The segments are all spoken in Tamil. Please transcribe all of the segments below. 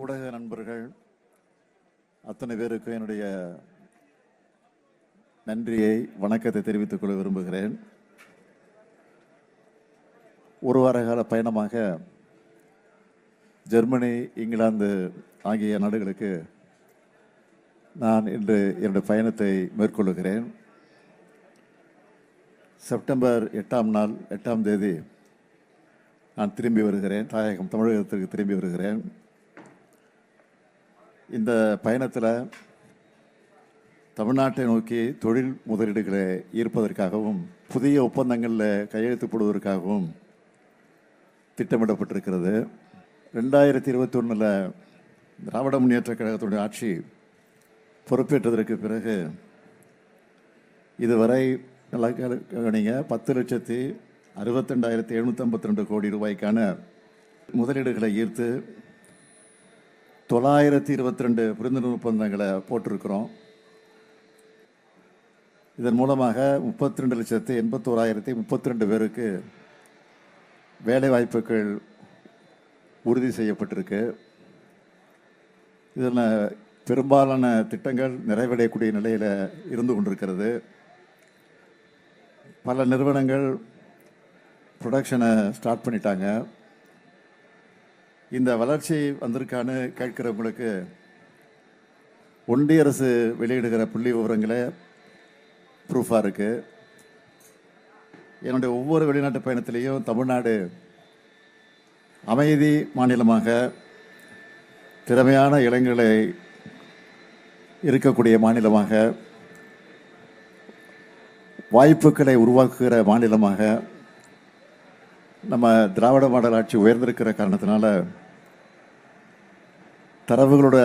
ஊடக நண்பர்கள் அத்தனை பேருக்கு என்னுடைய நன்றியை வணக்கத்தை தெரிவித்துக் கொள்ள விரும்புகிறேன். ஒரு வார கால பயணமாக ஜெர்மனி, இங்கிலாந்து ஆகிய நாடுகளுக்கு நான் இன்று என்னுடைய பயணத்தை மேற்கொள்ளுகிறேன். செப்டம்பர் 8ஆம் தேதி நான் திரும்பி வருகிறேன். தாயகம் தமிழகத்திற்கு திரும்பி வருகிறேன். இந்த பயணத்தில் தமிழ்நாட்டை நோக்கி தொழில் முதலீடுகளை ஈர்ப்பதற்காகவும் புதிய ஒப்பந்தங்களில் கையெழுத்து போடுவதற்காகவும் திட்டமிடப்பட்டிருக்கிறது. 2021 திராவிட முன்னேற்ற கழகத்துடைய ஆட்சி பொறுப்பேற்றதற்கு பிறகு இதுவரை 10,62,752 கோடி ரூபாய்க்கான முதலீடுகளை ஈர்த்து 922 புரிந்துணர்வு ஒப்பந்தங்களை போட்டிருக்கிறோம். இதன் மூலமாக 32,81,032 பேருக்கு வேலை வாய்ப்புகள் உறுதி செய்யப்பட்டிருக்கு. இதில் பெரும்பாலான திட்டங்கள் நிறைவடையக்கூடிய நிலையில் இருந்து கொண்டிருக்கிறது. பல நிறுவனங்கள் ப்ரொடக்ஷனை ஸ்டார்ட் பண்ணிட்டாங்க. இந்த வளர்ச்சி வந்திருக்கான்னு கேட்கிறவங்களுக்கு ஒன்றிய அரசு வெளியிடுகிற புள்ளி விவரங்களே ப்ரூஃபாக இருக்குது. என்னுடைய ஒவ்வொரு வெளிநாட்டு பயணத்திலையும் தமிழ்நாடு அமைதி மாநிலமாக, திறமையான இளைஞர்களை இருக்கக்கூடிய மாநிலமாக, வாய்ப்புகளை உருவாக்குகிற மாநிலமாக நம்ம திராவிட மாடல் ஆட்சி உயர்ந்திருக்கிற காரணத்தினால தரவுகளோட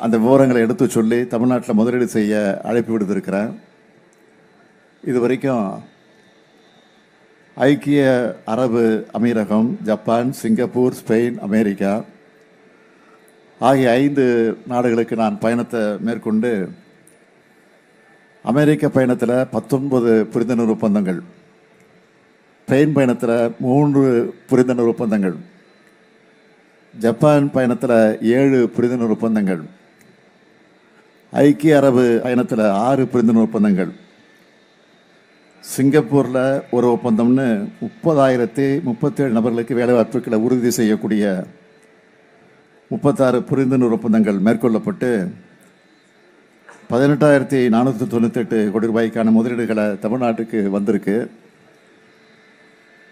அந்த விவரங்களை எடுத்து சொல்லி தமிழ்நாட்டில் முதலீடு செய்ய அழைப்பு விடுத்திருக்கிறேன். இது வரைக்கும் ஐக்கிய அரபு அமீரகம், ஜப்பான், சிங்கப்பூர், ஸ்பெயின், அமெரிக்கா ஆகிய 5 நாடுகளுக்கு நான் பயணத்தை மேற்கொண்டு அமெரிக்க பயணத்தில் 19 புரிந்துணர்வு ஒப்பந்தங்கள், ஸ்பெயின் பயணத்தில் 3 புரிந்துணர்வு ஒப்பந்தங்கள், ஜப்பான் பயணத்தில் 7 புரிந்துணர்வு ஒப்பந்தங்கள், ஐக்கிய அரபு பயணத்தில் 6 புரிந்துணர்வு ஒப்பந்தங்கள், சிங்கப்பூரில் ஒரு ஒப்பந்தம்னு 30,037 நபர்களுக்கு வேலைவாய்ப்புகளை உறுதி செய்யக்கூடிய 36 புரிந்துணர்வு ஒப்பந்தங்கள் மேற்கொள்ளப்பட்டு 18,498 கோடி ரூபாய்க்கான முதலீடுகளை தமிழ்நாட்டுக்கு வந்திருக்கு.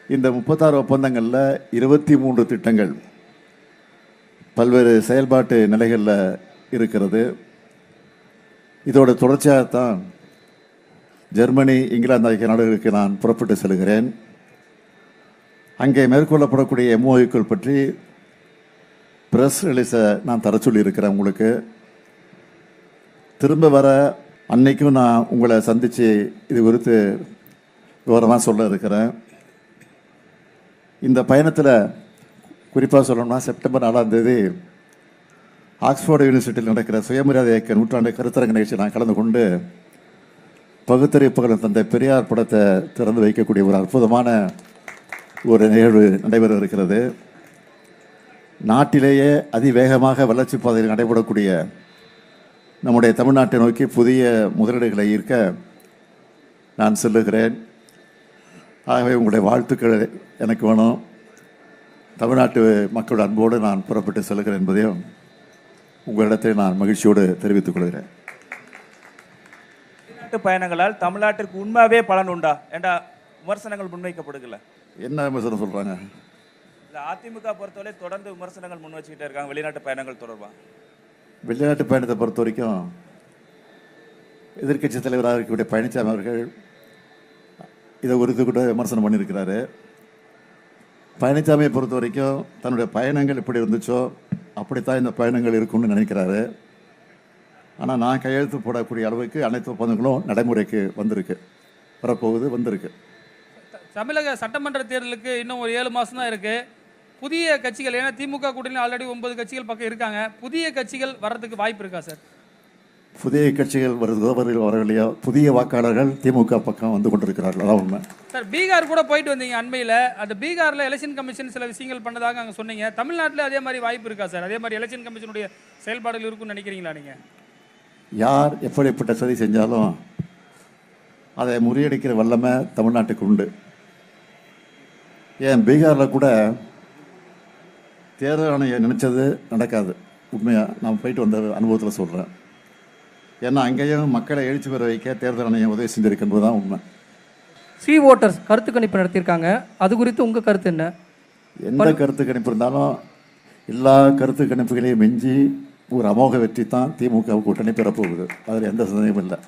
இந்த 36 ஒப்பந்தங்களில் 23 திட்டங்கள் பல்வேறு செயல்பாட்டு நிலைகளில் இருக்கிறது. இதோட தொடர்ச்சியாகத்தான் ஜெர்மனி, இங்கிலாந்து ஆகிய நாடுகளுக்கு நான் புறப்பட்டு செல்கிறேன். அங்கே மேற்கொள்ளப்படக்கூடிய MOUக்கள் பற்றி ப்ரெஸ் ரிலீஸை நான் தர சொல்லியிருக்கிறேன். உங்களுக்கு திரும்ப வர அன்னைக்கும் நான் உங்களை சந்தித்து இது குறித்து விவரமாக சொல்ல இருக்கிறேன். இந்த பயணத்தில் குறிப்பாக சொல்லணும்னா செப்டம்பர் 4ஆம் தேதி ஆக்ஸ்போர்டு யூனிவர்சிட்டியில் நடக்கிற சுயமரியாதை இயக்க நூற்றாண்டு கருத்தரங்க நிகழ்ச்சி நான் கலந்து கொண்டு பகுத்தறிவு தந்தை பெரியார் படத்தை திறந்து வைக்கக்கூடிய ஒரு அற்புதமான ஒரு நிகழ்வு நடைபெற இருக்கிறது. நாட்டிலேயே அதிவேகமாக வளர்ச்சி பாதையில் நடைபெறக்கூடிய நம்முடைய தமிழ்நாட்டை நோக்கி புதிய முதலீடுகளை ஈர்க்க நான் செல்லுகிறேன். ஆகவே உங்களுடைய வாழ்த்துக்கள் எனக்கு வேணும். தமிழ்நாட்டு மக்களோட அன்போடு நான் புறப்பட்டு செல்கிறேன் என்பதையும் உங்களிடத்தில் நான் மகிழ்ச்சியோடு தெரிவித்துக் கொள்கிறேன். வெளிநாட்டு பயணங்களால் தமிழ்நாட்டிற்கு உண்மையாவே பலன் உண்டா என்ற விமர்சனங்கள் முன்வைக்கப்படுகல. என்ன விமர்சனம் சொல்றாங்க? அதிமுக பொறுத்தவரை தொடர்ந்து விமர்சனங்கள் முன் வச்சுக்கிட்டே இருக்காங்க வெளிநாட்டு பயணங்கள் தொடர்பாக. வெளிநாட்டு பயணத்தை பொறுத்த வரைக்கும் எதிர்க்கட்சி தலைவராக இருக்கக்கூடிய பழனிசாமி அவர்கள் இதை குறித்து கூட விமர்சனம் பண்ணியிருக்கிறாரு. பழனிசாமியை பொறுத்த வரைக்கும் தன்னுடைய பயணங்கள் எப்படி இருந்துச்சோ அப்படித்தான் இந்த பயணங்கள் இருக்கும்னு நினைக்கிறாரு. ஆனால் நான் கையெழுத்து போடக்கூடிய அளவுக்கு அனைத்து ஒப்பந்தங்களும் நடைமுறைக்கு வந்திருக்கு. தமிழக சட்டமன்ற தேர்தலுக்கு இன்னும் ஒரு 7 மாதம் தான் இருக்குது. புதிய கட்சிகள், ஏன்னா திமுக கூட்டணி ஆல்ரெடி 9 கட்சிகள் பக்கம் இருக்காங்க, புதிய கட்சிகள் வர்றதுக்கு வாய்ப்பு இருக்கா சார்? புதிய கட்சிகள் வரவில்லையோ புதிய வாக்காளர்கள் திமுக பக்கம் வந்து கொண்டிருக்கிறார்கள். அதான் உண்மை. சார் பீகார் கூட போயிட்டு வந்தீங்க அண்மையில். அந்த பீகாரில் எலெக்ஷன் கமிஷன் சில விஷயங்கள் பண்ணதாக அங்கே சொன்னீங்க. தமிழ்நாட்டில் அதே மாதிரி வாய்ப்பு இருக்கா சார்? அதே மாதிரி எலெக்ஷன் கமிஷனுடைய செயல்பாடுகள் இருக்குன்னு நினைக்கிறீங்களா நீங்கள்? யார் எப்படிப்பட்ட சதி செஞ்சாலும் அதை முறியடிக்கிற வல்லமை தமிழ்நாட்டுக்கு உண்டு. ஏன் பீகாரில் கூட தேர்தல் ஆணையம் நினச்சது நடக்காது. உண்மையாக நான் போயிட்டு வந்த அனுபவத்தில் சொல்கிறேன். ஏன்னா அங்கேயும் மக்களை எழுச்சி பெற வைக்க தேர்தல் ஆணையம் உதவி செஞ்சிருக்கின்றது தான் உண்மை. சி ஓட்டர்ஸ் கருத்து கணிப்பு நடத்தியிருக்காங்க. அது குறித்து உங்கள் கருத்து என்ன? எந்த கருத்து கணிப்பு இருந்தாலும் எல்லா கருத்து கணிப்புகளையும் மிஞ்சி ஒரு அமோக வெற்றி தான் திமுக கூட்டணி பெறப்போகுது. அதில் எந்த சந்தேகமும் இல்லை.